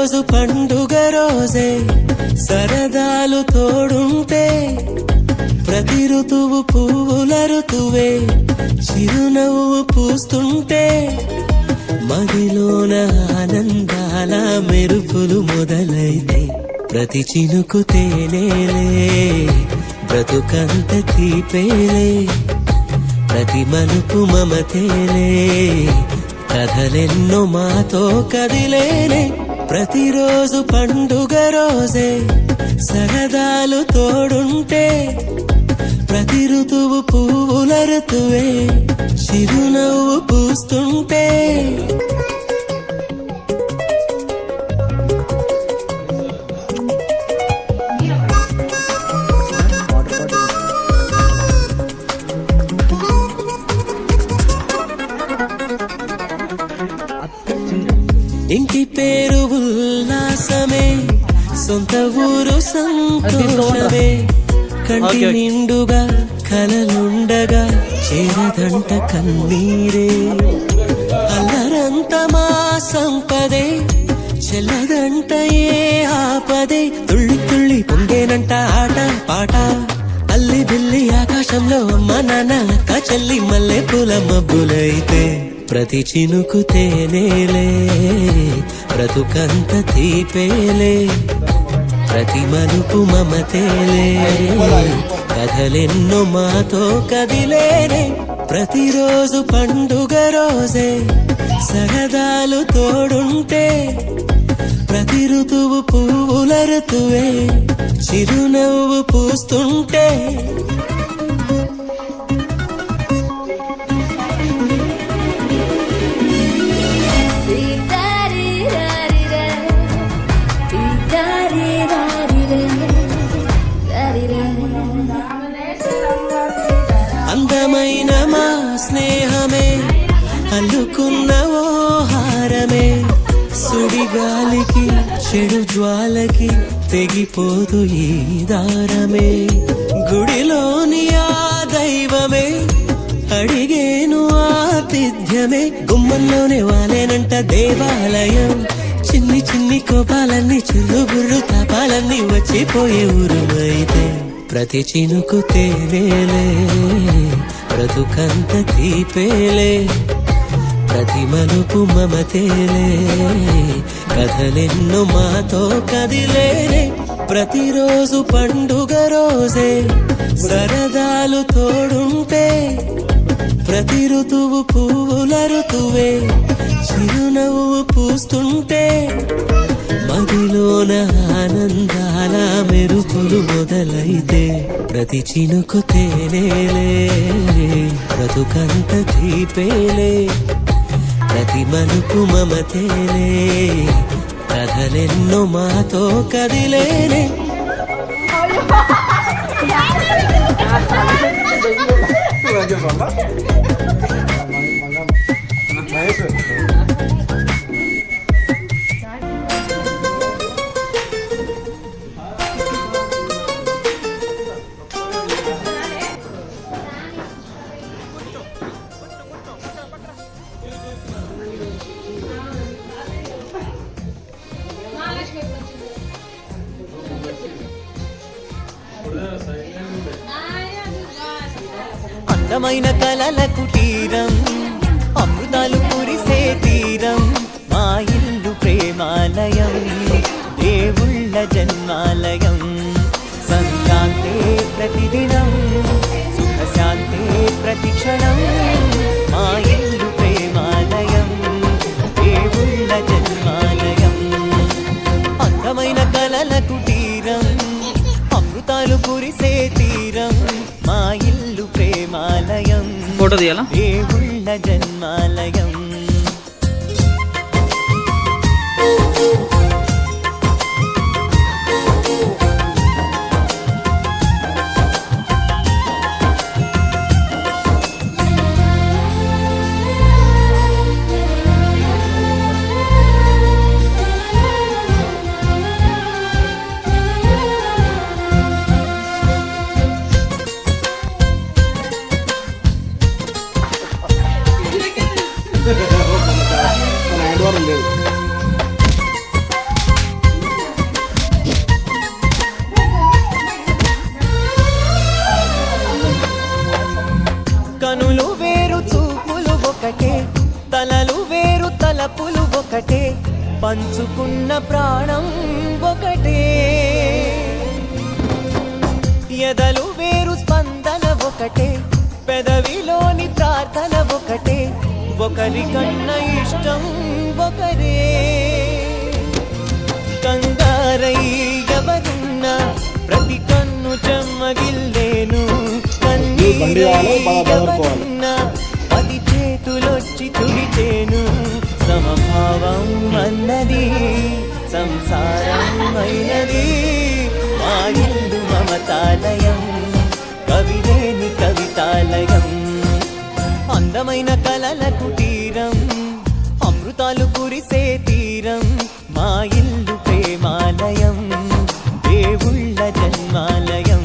ప్రతిరోజు పండుగ రోజే సరదాలు తోడుంటే ప్రతి ఋతువు పువ్వుల ఋతువే చిరునవ్వు పూస్తుంటే మదిలోన ఆనందాల మెరుపులు మొదలైతే ప్రతి చినుకు తేనేలే బ్రతుకంత తీపేలే ప్రతి మలుపు మమతేలే కథలెన్నో మాతో కదిలేనే ప్రతిరోజు పండుగ రోజే సరదాలు తోడుంటే ప్రతి ఋతువు పువ్వుల ఋతువే చిరునవ్వు పూస్తుంటే ఇంటి పేరు ఉల్లాసమే సొంత ఊరు సంతోషమే కంటి నిండుగా కలలుండగా చేరదంట కన్నీరే అల్లరంత మా సంపదే చెల్లదంట ఏ ఆపదే తుళ్ళి తుళ్ళి పొంగేనంట ఆట పాట అల్లి బిల్లి ఆకాశంలో అమ్మ నాన్న అక్క చెల్లి మల్లె పూల మబ్బులైతే ప్రతి చినుకు తేనేలే బ్రతుకంత తీపేలే ప్రతి మలుపు మమతేలే కథలెన్నో మాతో కదిలేనే ప్రతిరోజు పండుగ రోజే సరదాలు తోడుంటే ప్రతి ఋతువు పువ్వుల ఋతువే చిరునవ్వు పూస్తుంటే అందమైన మా స్నేహమే అల్లుకున్న ఓ హారమే సుడిగాలికి చెడు జ్వాలకి తెగిపోదు ఈ దారమే గుడిలోని ఆ దైవమే అడిగేను ఆతిథ్యమే గుమ్మంలోనే వాలేనంట దేవాలయం చిన్ని చిన్ని కోపాలన్నీ చిల్లు బుర్రు తాపాలన్నీ వచ్చిపోయే ఊరుమైతే ప్రతి చినుకు తేనేలే బ్రతుకంత తీపేలే ప్రతి మలుపు మమతేలే కథలెన్నో మాతో కదిలేనే ప్రతిరోజు పండుగ రోజే సరదాలు తోడుంటే ప్రతి ఋతువు పువ్వుల ఋతువే చిరునవ్వు పూస్తుంటే మదిలోన ఆనందాల మెరుపులు మొదలైతే ప్రతి చినుకు తేనేలే బ్రతుకంత తీపేలే ప్రతి మలుపు మమతేలే కథలెన్నో మాతో కదిలేనే అందమైన కలల కుటీరం అమృతాలు కురిసే తీరం మా ఇల్లు ప్రేమాలయం దేవుళ్ళ జన్మాలయం సంక్రాంతే ప్రతిదినం సుఖశాంతే ప్రతిక్షణం మా ఇల్లు ప్రేమాలయం దేవుళ్ళ జన్మాలయం అందమైన కలల కుటీరం అమృతాలు కురిసే తీరం మా ఇల్లు ప్రేమాలయం ఫోటో తీయాలా దేవుళ్ళ జన్మాలయం ఒకటే, పంచుకున్న ప్రాణం ఒకటే. ఎదలు వేరు స్పందన ఒకటే, పెదవిలోని ప్రార్థన ఒకటే, ఒకరికన్నా ఇష్టం ఒకరే. కంగారై ఎవరున్నా ప్రతి కన్ను చెమ్మగిల్లేను, కన్నీరైనా 10 చేతులొచ్చి తుడిచేను. సమభావం అన్నది సంసారం అయినది, మా ఇల్లు మమతాలయం, కవిలేని కవితాలయం. అందమైన కలల కుటీరం, అమృతాలు కురిసే తీరం, మా ఇల్లు ప్రేమాలయం, దేవుళ్ళ జన్మాలయం.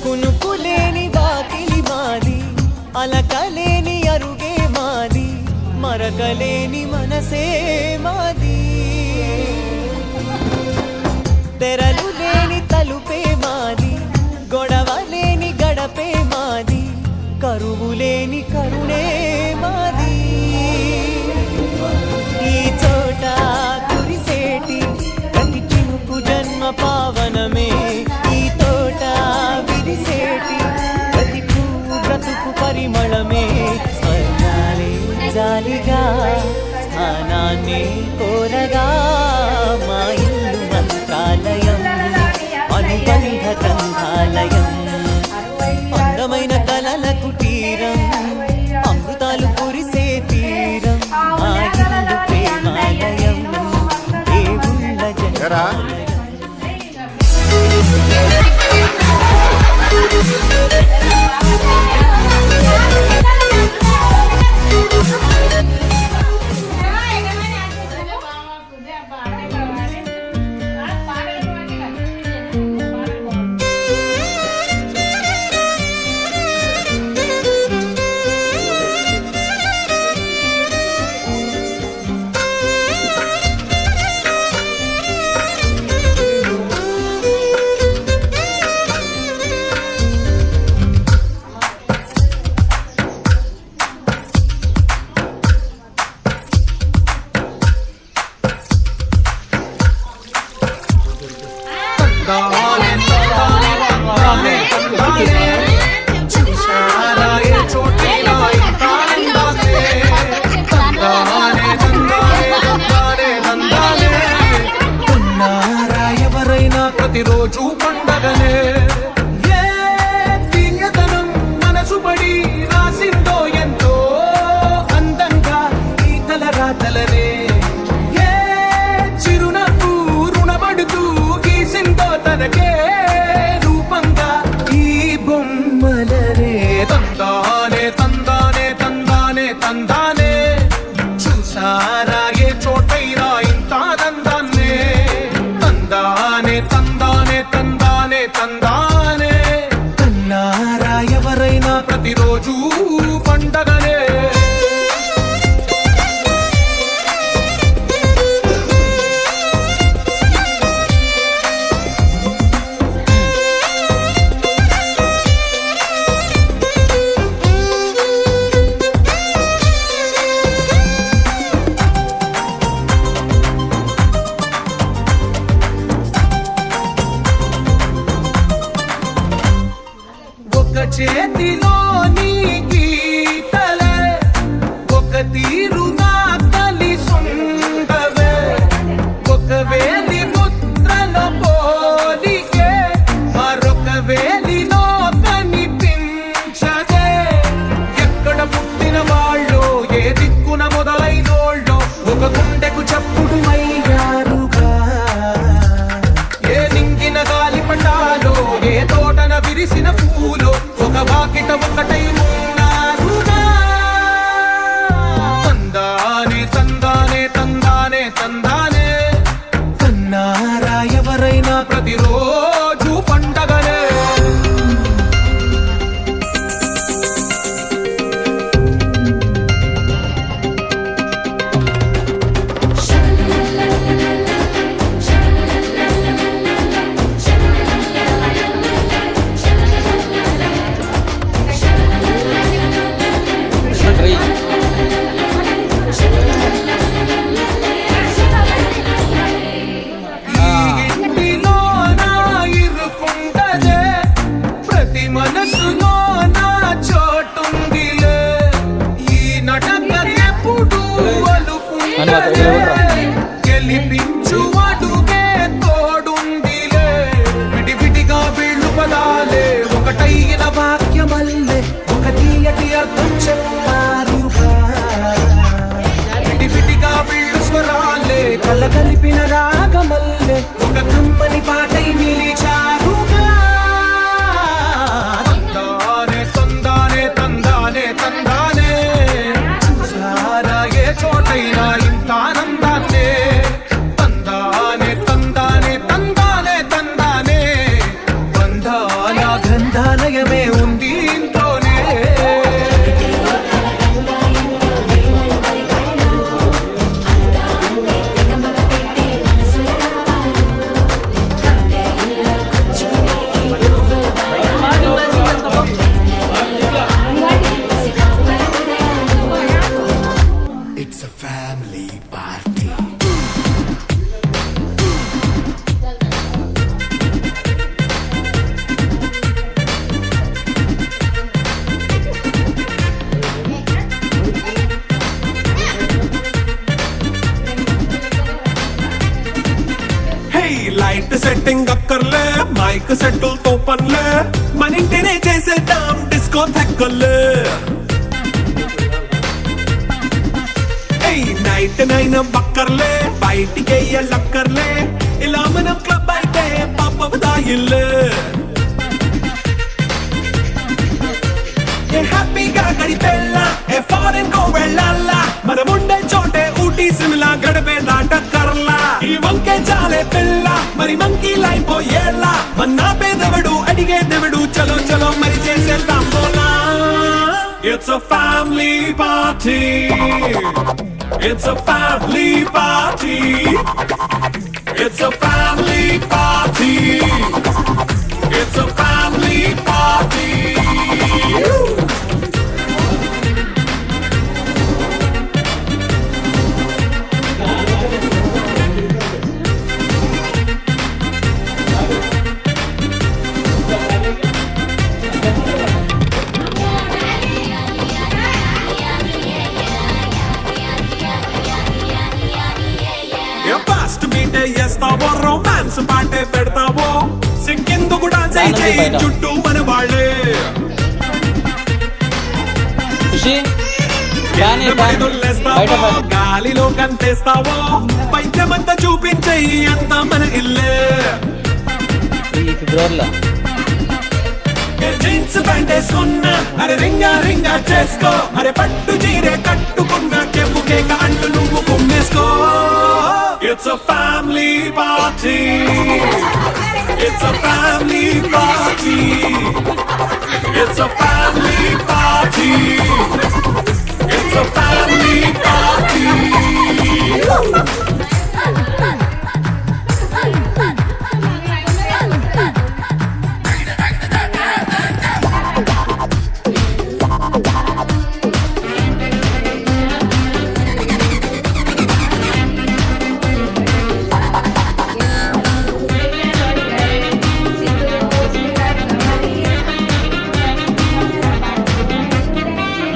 కునుకులేని వాకిలి మాది, అలకలేని అరుగే మాది, మరకలేని మనసే మాది. తెరలు లేని తలుపే మాది, గొడవ లేని గడపే మాది, కరువు లేని కరుణే మాది. ఈ చోట కురిసేటి ప్రతి చినుకు జన్మ పావనమే, ఈ తోట విరిసేటి ప్రతి పువ్వు బ్రతుకు పరిమళమే. స్వర్గాలే జాలిగా స్థానాన్ని కోరగా, మా ఇల్లు మంత్రాలయం, అనుబంధ గ్రంథాలయం. అందమైన కలల కుటీరం, అమృతాలు కురిసే తీరం, మా ఇల్లు ప్రేమాలయం, దేవుళ్ళ జన్మాలయం. ప్రతిరోజు పండగనే, ఏ తీయదనం మనసు పడి రాసిందో ఎంతో అందంగా ఈ తలరాతలనే, ఏ చిరునవ్వు రుణపడుతూ గీసిందో తనకే రూపంగా ఈ బొమ్మలనే. తందానే తందానే తందానే తందానే, చూసారా ఏ చోటైనా ఇంత దందాన్నే. తందానే తందానే తందానే తందానే, కన్నారా ఎవరైనా ప్రతిరోజు పండగనే. చేతిలోని గీతలే ఒక తీరుగా కలిసుండవే, ఒక వేలి ముద్రల పోలికే మరొక వేలిలో కనిపించదే. ఎక్కడ పుట్టిన వాళ్ళు, ఏ దిక్కున మొదలైనోళ్ళు, ఒక గుండెకు చప్పుడు అయ్యారుగా. ఏ నింగిన గాలి పటాలో, ఏ తోటన విరిసిన పూలో, ఒక వాకిట అడుగే తోడుందిలే విడివిడిగా వీళ్ళు పదాలే ఒకటైన వాక్యమల్లే ఒక తీయటి అర్థం చెప్పారుగా విడివిడిగా వీళ్ళు స్వరాలే కలగలిపిన రాగమల్లే ఒక కమ్మని పాటై నిలిచారుగా తందానే తందానే తందానే తందానే సారా ఏ చోటైనా ఇంత ఆనందాన్నే తందానే తందానే తందానే తందానే బంధాల గ్రంథాలయమే ఉంది ఇంట్లోనే It's a family party. Hey light setting అక్కర్లే మైక్ సెట్టుల్ తో పనులే మన ఇంటినే చేసేద్దాం డిస్కో థెక్కలే నైట్ నైన్ బక్కర్లే బయటికి లక్కర్లే ఇలా మనం క్లబ్ అయితే పాపదాయిల్లే హ్యాపీగా గడిపెళ్ళ ఏ ఫారెన్ కో వెళ్ళాలా మనముండే చోటే ఊటీ సిమ్లా గడిపే దాటక్కర్లా ఈ వంకే చాలే పిల్ల మరి మంకీ లైపోయేలా మన్నా పేదవడు అడిగేదెవడు చలో చలో మరి చేసేద్దాం బోలా It's a family party. It's a family party. It's a family party. It's a family party. Fast బీటే చేస్తావో రొమాన్స్ పాటే పెడతావో సింకెందుకు డాన్స్ చేయి చుట్టూ మన వాళ్ళే గాలిలో కంటేస్తావో పైద్యమంతా చూపించేయి అంతా మన ఇల్లే జీన్స్ ప్యాంట్ వేసుకున్నా అరే రింగా రింగా చేసుకో అరే పట్టు చీరే కట్టుకున్నా చెంపు కేక అంటూ నువ్వు కుమ్మేసుకో It's a family party. It's a family party. It's a family party. It's a family party.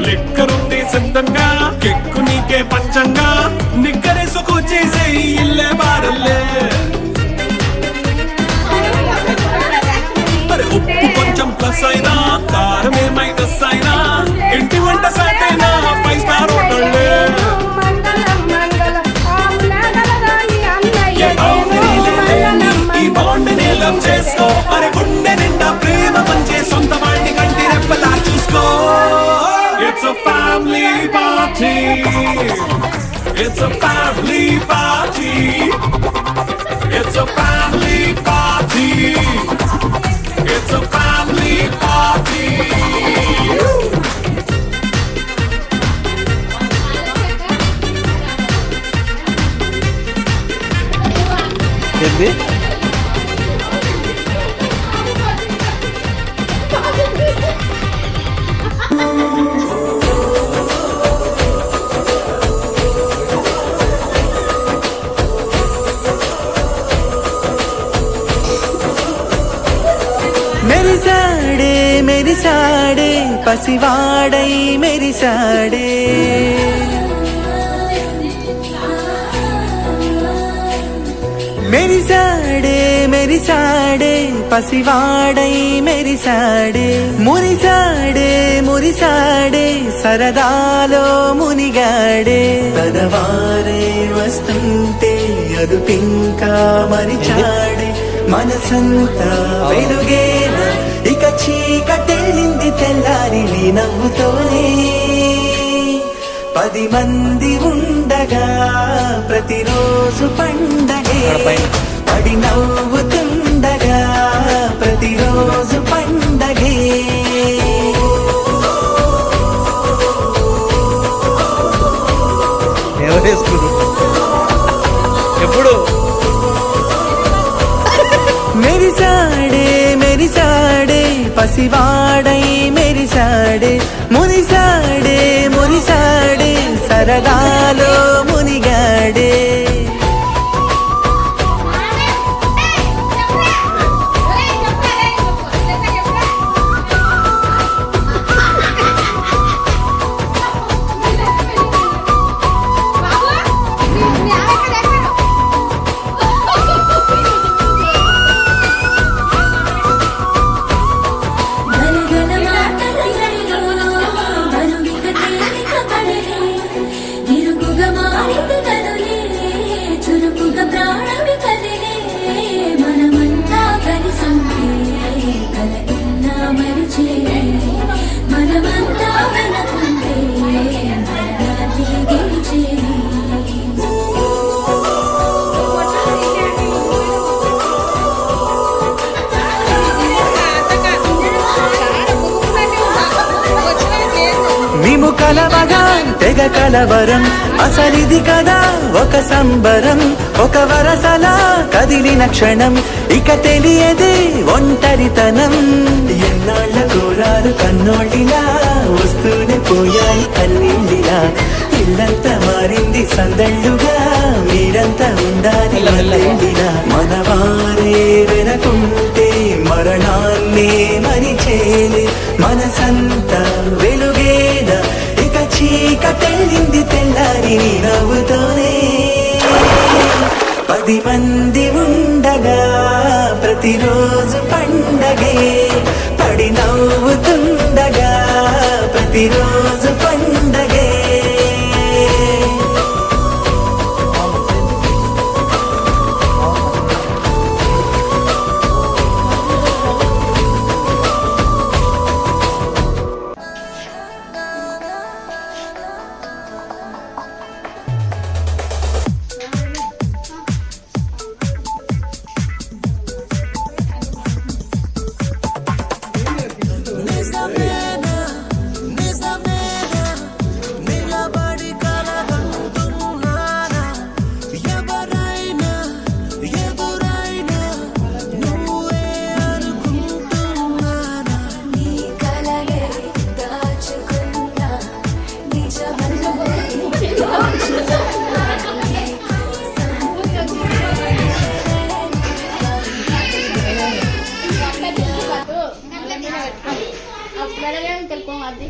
లిక్కరుంది సిద్ధంగా కెక్కు నీకే పంచంగా నిక్కరేసుకు చేసే ఇల్లే బారల్లే మరి ఉప్పు కొంచెం ప్లస్ అయినా కారమే మైనస్ అయినా ఇంటి వంట సెట్ అయినా 5 స్టార్ హోటల్లే ఈ బాండ్ ని లవ్ చేసుకో అరే గుండె నిండా ప్రేమ పంచే సొంత వాడిని కంటి రెప్పలా చూసుకో It's a family party. It's a family party. It's a family party. It's a family party. ఏంది మెరిసాడే పసివాడై మెరిసాడే మెరిసాడే మెరిసాడే పసివాడై మెరిసాడే మురిసాడే మురిసాడే సరదాలో మునిగాడే పదవారే వస్తుంటే అదుపింకా మరిచాడే మనసంతా వెలుగేనా ఇక చీకటెళ్ళింది తెల్లారి నీ నవ్వుతోనే 10 మంది ఉండగా ప్రతిరోజు పండగే పడి నవ్వుతుండగా ప్రతిరోజు పండగే ఎప్పుడు మెరిసాడే మెరిసాడే పసివాడై మెరిసాడే మురిసాడే మురిసాడే సరదాలో మునిగాడే మేము కలవగా తెగ కలవరం అసలిది కదా ఒక సంబరం ఒక వరసలా కదిలిన క్షణం ఇక తెలియదే ఒంటరితనం ఎన్నాళ్ళ కోరాలు కన్నోళ్ళిలా వస్తూనే పోయాయి కన్నీళ్ళిలా ఇల్లంతా మారింది సందళ్ళుగా మీరంతా ఉండాలి మళ్ళీలా మనవారే వెనకుంటే మరణాన్నే మరిచేలే మనసంతా వెలుగేనా ఇక చీకటెళ్ళింది తెల్లారి నీ నవ్వుతోనే 10 మంది ఉండగా ప్రతిరోజు పండగే పడి నవ్వుతుండగా ప్రతిరోజు పండగే Telkom Adi.